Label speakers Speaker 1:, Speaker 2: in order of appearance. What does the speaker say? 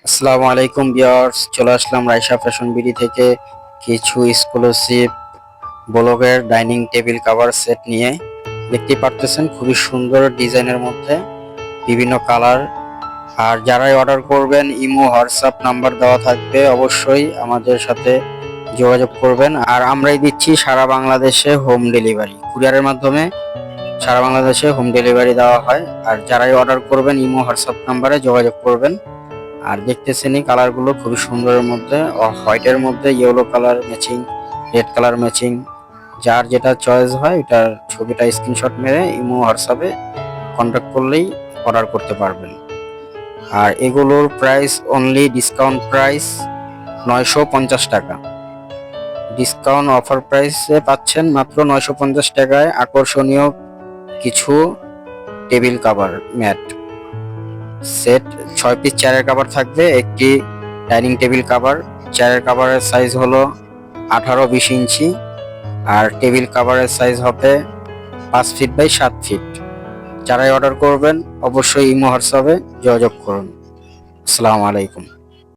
Speaker 1: আসসালামু আলাইকুম ভিউয়ার্স, চলে আসলাম রাইসা ফ্যাশন বিডি থেকে কিছু এক্সক্লুসিভ ব্লগের ডাইনিং টেবিল কভার সেট নিয়ে। দেখতে পারতেছেন খুবই সুন্দর ডিজাইনের মধ্যে বিভিন্ন কালার। আর যারাই অর্ডার করবেন ইমো হোয়াটসঅ্যাপ নাম্বার দেওয়া থাকবে, অবশ্যই আমাদের সাথে যোগাযোগ করবেন। আর আমরাই দিচ্ছি সারা বাংলাদেশে হোম ডেলিভারি, কুরিয়ারের মাধ্যমে সারা বাংলাদেশে হোম ডেলিভারি দেওয়া হয়। আর যারাই অর্ডার করবেন ইমো হোয়াটসঅ্যাপ নাম্বারে যোগাযোগ করবেন। আর দেখতেছেন এই কালারগুলো খুবই সুন্দরের মধ্যে, হোয়াইটের মধ্যে yellow colour matching, red colour matching. যার যেটা চয়েস হয় এটার ছবিটা স্ক্রিনশট মেরে ইমো হোয়াটসঅ্যাপে কন্ট্যাক্ট করলেই অর্ডার করতে পারবেন। আর এগুলোর প্রাইস অনলি ডিসকাউন্ট প্রাইস 950 টাকা। ডিসকাউন্ট অফার প্রাইসে পাচ্ছেন মাত্র 950 টাকায় আকর্ষণীয় কিছু table cover mat set. 6 piece চেয়ারের কভার থাকবে, একটি ডাইনিং টেবিল কভার। চেয়ারের কভারের সাইজ হলো 18-20 ইঞ্চি, আর টেবিল কভারের সাইজ হবে 5 ফিট বাই 7 ফিট। যারাই অর্ডার করবেন অবশ্যই ইমো হোয়াটসঅ্যাপে যোগাযোগ করুন। আসসালামু আলাইকুম।